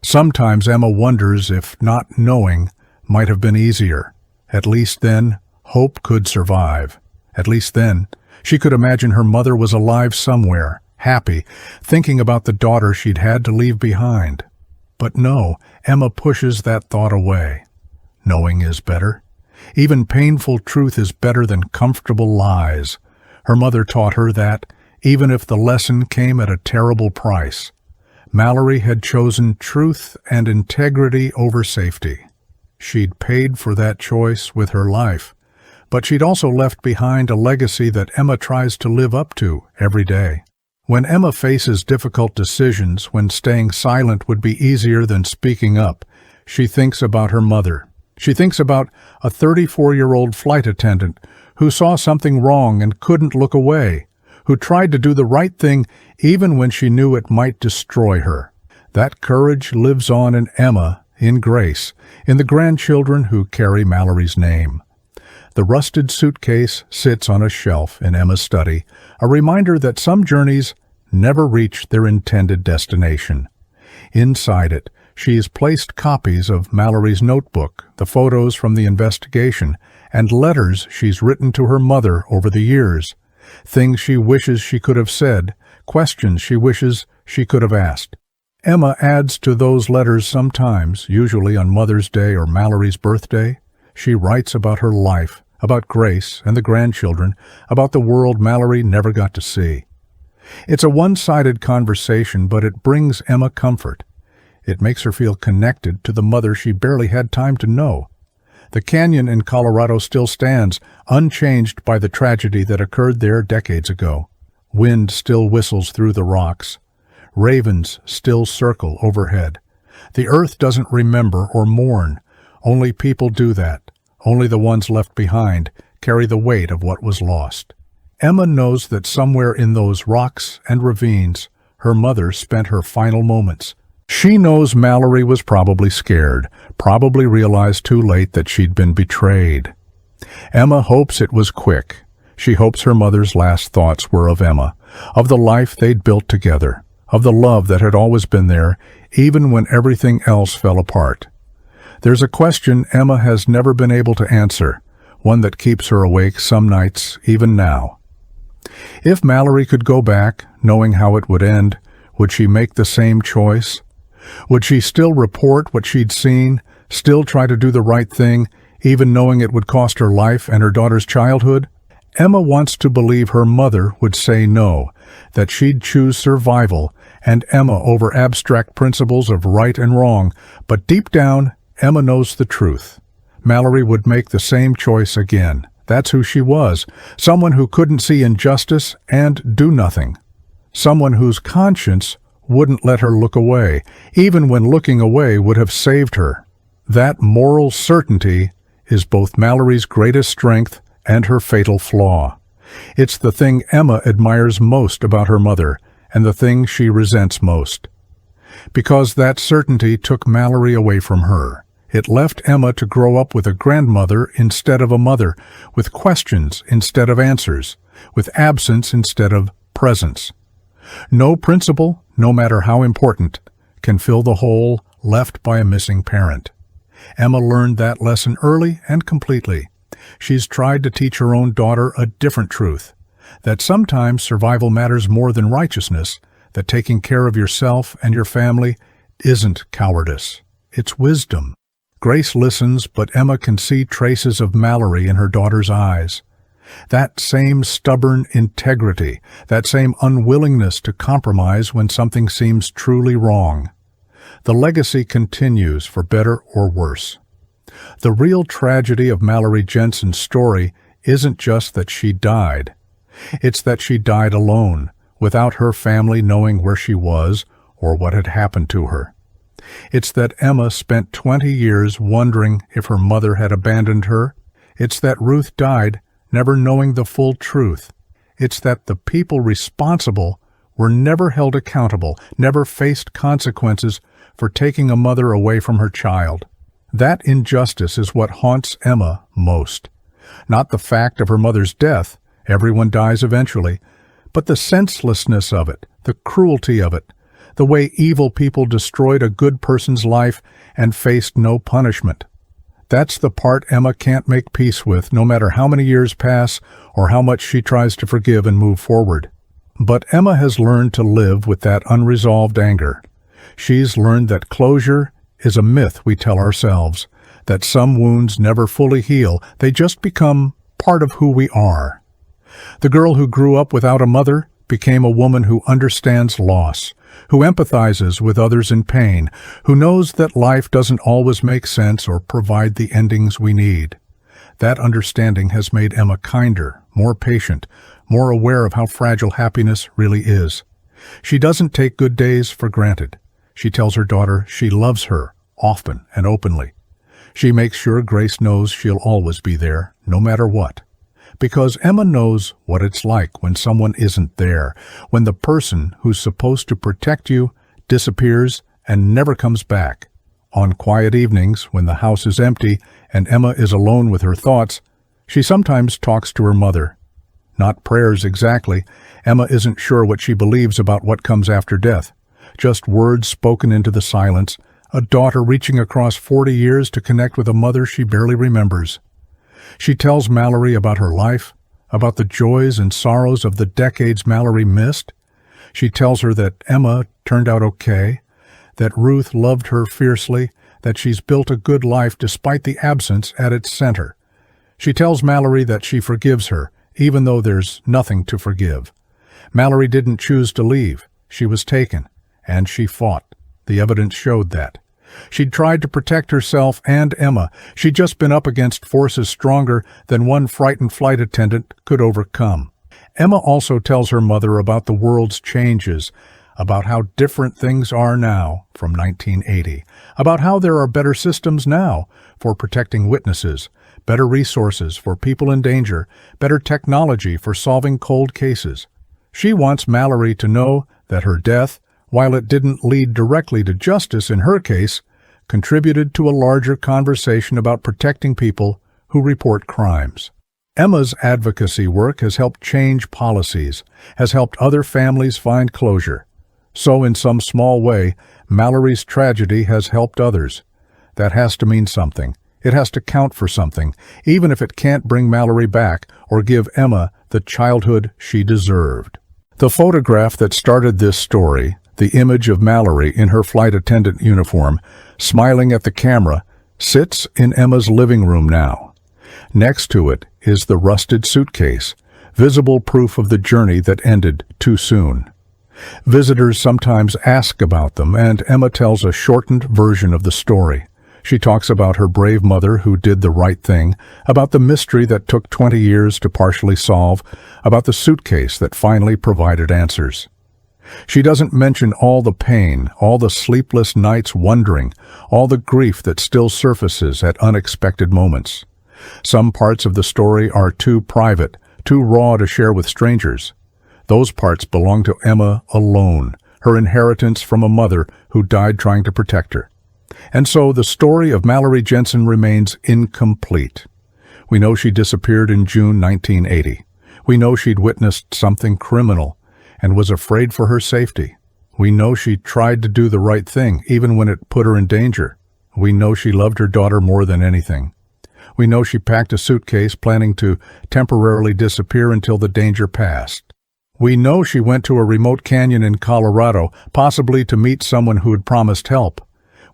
Sometimes Emma wonders if not knowing might have been easier. At least then, hope could survive. At least then, she could imagine her mother was alive somewhere, happy, thinking about the daughter she'd had to leave behind. But no, Emma pushes that thought away. Knowing is better. Even painful truth is better than comfortable lies. Her mother taught her that, even if the lesson came at a terrible price. Mallory had chosen truth and integrity over safety. She'd paid for that choice with her life, but she'd also left behind a legacy that Emma tries to live up to every day. When Emma faces difficult decisions, when staying silent would be easier than speaking up, she thinks about her mother. She thinks about a 34-year-old flight attendant who saw something wrong and couldn't look away, who tried to do the right thing even when she knew it might destroy her. That courage lives on in Emma, in Grace, in the grandchildren who carry Mallory's name. The rusted suitcase sits on a shelf in Emma's study, a reminder that some journeys never reach their intended destination. Inside it, she's placed copies of Mallory's notebook, the photos from the investigation, and letters she's written to her mother over the years. Things she wishes she could have said, questions she wishes she could have asked. Emma adds to those letters sometimes, usually on Mother's Day or Mallory's birthday. She writes about her life, about Grace and the grandchildren, about the world Mallory never got to see. It's a one-sided conversation, but it brings Emma comfort. It makes her feel connected to the mother she barely had time to know. The canyon in Colorado still stands, unchanged by the tragedy that occurred there decades ago. Wind still whistles through the rocks. Ravens still circle overhead. The earth doesn't remember or mourn. Only people do that. Only the ones left behind carry the weight of what was lost. Emma knows that somewhere in those rocks and ravines, her mother spent her final moments. She knows Mallory was probably scared, probably realized too late that she'd been betrayed. Emma hopes it was quick. She hopes her mother's last thoughts were of Emma, of the life they'd built together, of the love that had always been there, even when everything else fell apart. There's a question Emma has never been able to answer, one that keeps her awake some nights, even now. If Mallory could go back, knowing how it would end, would she make the same choice? Would she still report what she'd seen, still try to do the right thing, even knowing it would cost her life and her daughter's childhood? Emma wants to believe her mother would say no, that she'd choose survival and Emma over abstract principles of right and wrong, but deep down, Emma knows the truth. Mallory would make the same choice again. That's who she was, someone who couldn't see injustice and do nothing. Someone whose conscience wouldn't let her look away, even when looking away would have saved her. That moral certainty is both Mallory's greatest strength and her fatal flaw. It's the thing Emma admires most about her mother, and the thing she resents most. Because that certainty took Mallory away from her. It left Emma to grow up with a grandmother instead of a mother, with questions instead of answers, with absence instead of presence. No principle, no matter how important, can fill the hole left by a missing parent. Emma learned that lesson early and completely. She's tried to teach her own daughter a different truth, that sometimes survival matters more than righteousness, that taking care of yourself and your family isn't cowardice, it's wisdom. Grace listens, but Emma can see traces of Mallory in her daughter's eyes. That same stubborn integrity, that same unwillingness to compromise when something seems truly wrong. The legacy continues for better or worse. The real tragedy of Mallory Jensen's story isn't just that she died. It's that she died alone, without her family knowing where she was or what had happened to her. It's that Emma spent 20 years wondering if her mother had abandoned her. It's that Ruth died never knowing the full truth. It's that the people responsible were never held accountable, never faced consequences for taking a mother away from her child. That injustice is what haunts Emma most. Not the fact of her mother's death, everyone dies eventually, but the senselessness of it, the cruelty of it, the way evil people destroyed a good person's life and faced no punishment. That's the part Emma can't make peace with, no matter how many years pass or how much she tries to forgive and move forward. But Emma has learned to live with that unresolved anger. She's learned that closure is a myth we tell ourselves, that some wounds never fully heal, they just become part of who we are. The girl who grew up without a mother became a woman who understands loss, who empathizes with others in pain, who knows that life doesn't always make sense or provide the endings we need. That understanding has made Emma kinder, more patient, more aware of how fragile happiness really is. She doesn't take good days for granted. She tells her daughter she loves her, often and openly. She makes sure Grace knows she'll always be there, no matter what. Because Emma knows what it's like when someone isn't there, when the person who's supposed to protect you disappears and never comes back. On quiet evenings, when the house is empty and Emma is alone with her thoughts, she sometimes talks to her mother. Not prayers exactly. Emma isn't sure what she believes about what comes after death. Just words spoken into the silence, a daughter reaching across 40 years to connect with a mother she barely remembers. She tells Mallory about her life, about the joys and sorrows of the decades Mallory missed. She tells her that Emma turned out okay, that Ruth loved her fiercely, that she's built a good life despite the absence at its center. She tells Mallory that she forgives her, even though there's nothing to forgive. Mallory didn't choose to leave. She was taken, and she fought. The evidence showed that. She'd tried to protect herself and Emma. She'd just been up against forces stronger than one frightened flight attendant could overcome. Emma also tells her mother about the world's changes, about how different things are now from 1980, about how there are better systems now for protecting witnesses, better resources for people in danger, better technology for solving cold cases. She wants Mallory to know that her death, while it didn't lead directly to justice in her case, contributed to a larger conversation about protecting people who report crimes. Emma's advocacy work has helped change policies, has helped other families find closure. So in some small way, Mallory's tragedy has helped others. That has to mean something. It has to count for something, even if it can't bring Mallory back or give Emma the childhood she deserved. The photograph that started this story, the image of Mallory in her flight attendant uniform, smiling at the camera, sits in Emma's living room now. Next to it is the rusted suitcase, visible proof of the journey that ended too soon. Visitors sometimes ask about them, and Emma tells a shortened version of the story. She talks about her brave mother who did the right thing, about the mystery that took 20 years to partially solve, about the suitcase that finally provided answers. She doesn't mention all the pain, all the sleepless nights wondering, all the grief that still surfaces at unexpected moments. Some parts of the story are too private, too raw to share with strangers. Those parts belong to Emma alone, her inheritance from a mother who died trying to protect her. And so the story of Mallory Jensen remains incomplete. We know she disappeared in June 1980. We know she'd witnessed something criminal and was afraid for her safety. We know she tried to do the right thing, even when it put her in danger. We know she loved her daughter more than anything. We know she packed a suitcase planning to temporarily disappear until the danger passed. We know she went to a remote canyon in Colorado, possibly to meet someone who had promised help.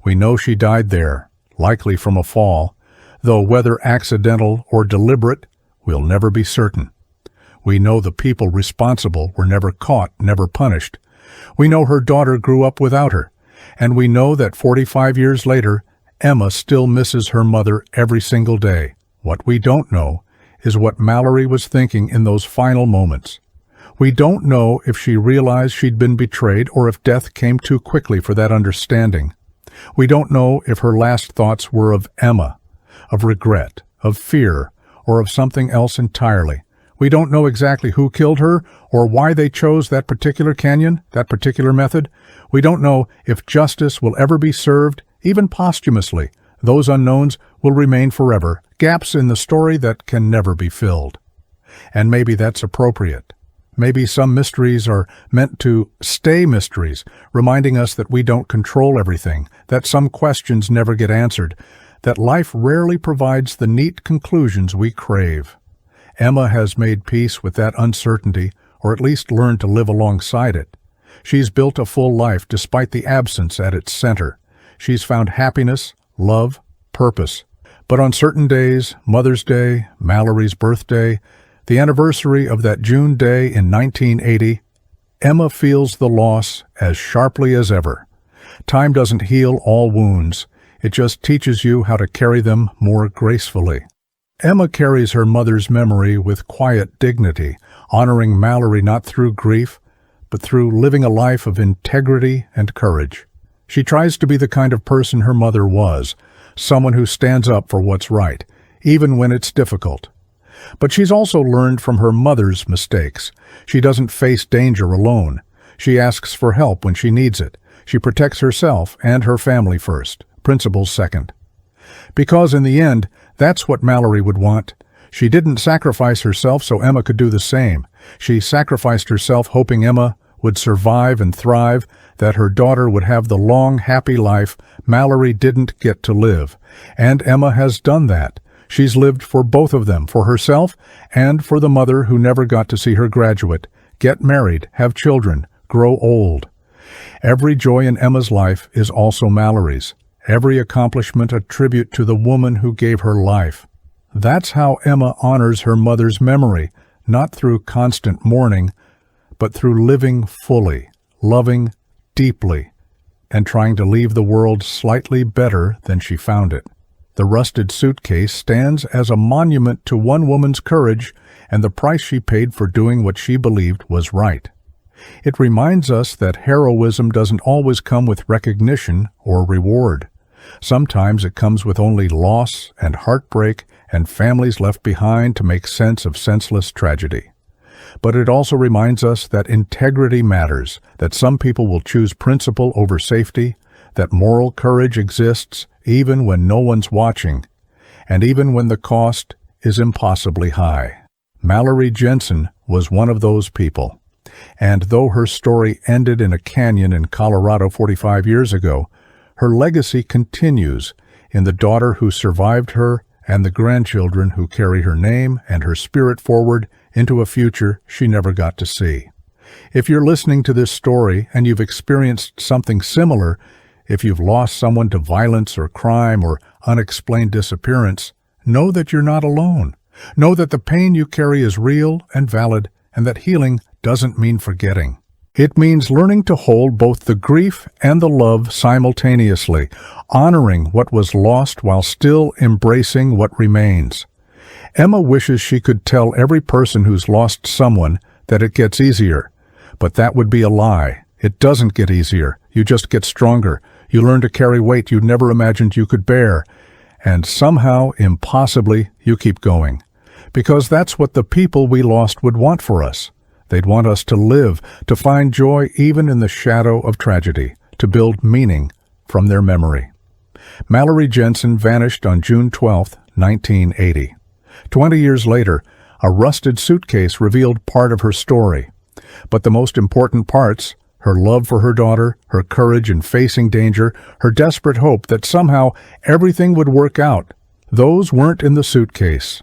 We know she died there, likely from a fall, though whether accidental or deliberate, we'll never be certain. We know the people responsible were never caught, never punished. We know her daughter grew up without her, and we know that 45 years later, Emma still misses her mother every single day. What we don't know is what Mallory was thinking in those final moments. We don't know if she realized she'd been betrayed or if death came too quickly for that understanding. We don't know if her last thoughts were of Emma, of regret, of fear, or of something else entirely. We don't know exactly who killed her or why they chose that particular canyon, that particular method. We don't know if justice will ever be served, even posthumously. Those unknowns will remain forever, gaps in the story that can never be filled. And maybe that's appropriate. Maybe some mysteries are meant to stay mysteries, reminding us that we don't control everything, that some questions never get answered, that life rarely provides the neat conclusions we crave. Emma has made peace with that uncertainty, or at least learned to live alongside it. She's built a full life despite the absence at its center. She's found happiness, love, purpose. But on certain days, Mother's Day, Mallory's birthday, the anniversary of that June day in 1980, Emma feels the loss as sharply as ever. Time doesn't heal all wounds. It just teaches you how to carry them more gracefully. Emma carries her mother's memory with quiet dignity, honoring Mallory not through grief, but through living a life of integrity and courage. She tries to be the kind of person her mother was, someone who stands up for what's right, even when it's difficult. But she's also learned from her mother's mistakes. She doesn't face danger alone. She asks for help when she needs it. She protects herself and her family first, principles second. Because in the end, that's what Mallory would want. She didn't sacrifice herself so Emma could do the same. She sacrificed herself hoping Emma would survive and thrive, that her daughter would have the long, happy life Mallory didn't get to live. And Emma has done that. She's lived for both of them, for herself and for the mother who never got to see her graduate, get married, have children, grow old. Every joy in Emma's life is also Mallory's. Every accomplishment a tribute to the woman who gave her life. That's how Emma honors her mother's memory, not through constant mourning, but through living fully, loving deeply, and trying to leave the world slightly better than she found it. The rusted suitcase stands as a monument to one woman's courage and the price she paid for doing what she believed was right. It reminds us that heroism doesn't always come with recognition or reward. Sometimes it comes with only loss and heartbreak and families left behind to make sense of senseless tragedy. But it also reminds us that integrity matters, that some people will choose principle over safety, that moral courage exists even when no one's watching, and even when the cost is impossibly high. Mallory Jensen was one of those people. And though her story ended in a canyon in Colorado 45 years ago, her legacy continues in the daughter who survived her and the grandchildren who carry her name and her spirit forward into a future she never got to see. If you're listening to this story and you've experienced something similar, if you've lost someone to violence or crime or unexplained disappearance, know that you're not alone. Know that the pain you carry is real and valid, and that healing doesn't mean forgetting. It means learning to hold both the grief and the love simultaneously, honoring what was lost while still embracing what remains. Emma wishes she could tell every person who's lost someone that it gets easier, but that would be a lie. It doesn't get easier. You just get stronger. You learn to carry weight you never imagined you could bear. And somehow, impossibly, you keep going. Because that's what the people we lost would want for us. They'd want us to live, to find joy even in the shadow of tragedy, to build meaning from their memory. Mallory Jensen vanished on June 12, 1980. 20 years later, a rusted suitcase revealed part of her story. But the most important parts, her love for her daughter, her courage in facing danger, her desperate hope that somehow everything would work out, those weren't in the suitcase.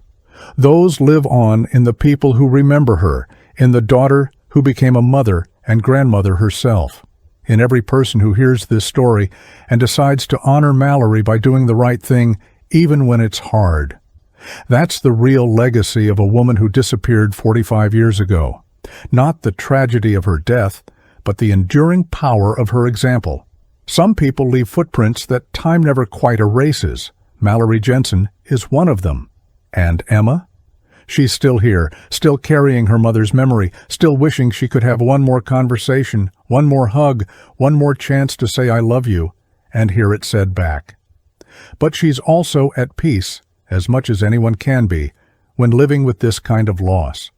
Those live on in the people who remember her, in the daughter who became a mother and grandmother herself, in every person who hears this story and decides to honor Mallory by doing the right thing even when it's hard. That's the real legacy of a woman who disappeared 45 years ago. Not the tragedy of her death, but the enduring power of her example. Some people leave footprints that time never quite erases. Mallory Jensen is one of them. And Emma? She's still here, still carrying her mother's memory, still wishing she could have one more conversation, one more hug, one more chance to say I love you, and hear it said back. But she's also at peace, as much as anyone can be, when living with this kind of loss.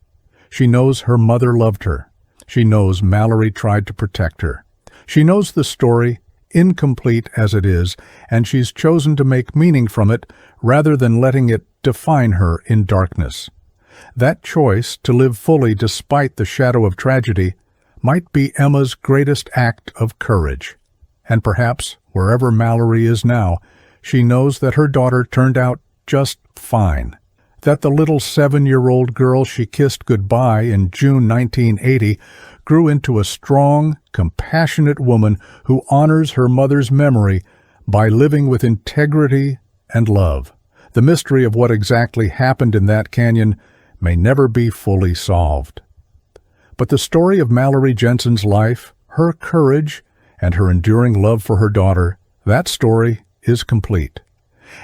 She knows her mother loved her. She knows Mallory tried to protect her. She knows the story, incomplete as it is, and she's chosen to make meaning from it rather than letting it define her in darkness. That choice to live fully despite the shadow of tragedy might be Emma's greatest act of courage. And perhaps, wherever Mallory is now, she knows that her daughter turned out just fine. That the little 7-year-old girl she kissed goodbye in June 1980 grew into a strong, compassionate woman who honors her mother's memory by living with integrity and love. The mystery of what exactly happened in that canyon may never be fully solved. But the story of Mallory Jensen's life, her courage, and her enduring love for her daughter, that story is complete.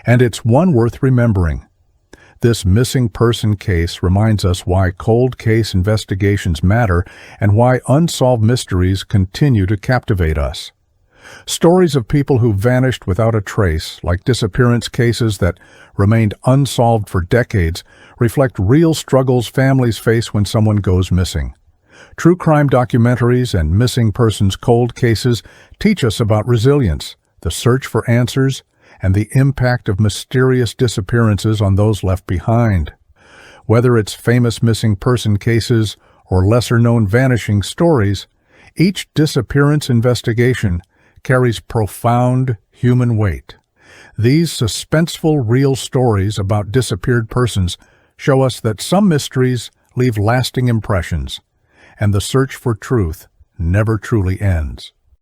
And it's one worth remembering. This missing person case reminds us why cold case investigations matter and why unsolved mysteries continue to captivate us. Stories of people who vanished without a trace, like disappearance cases that remained unsolved for decades, reflect real struggles families face when someone goes missing. True crime documentaries and missing persons cold cases teach us about resilience, the search for answers, and the impact of mysterious disappearances on those left behind. Whether it's famous missing person cases or lesser-known vanishing stories, each disappearance investigation carries profound human weight. These suspenseful real stories about disappeared persons show us that some mysteries leave lasting impressions, and the search for truth never truly ends.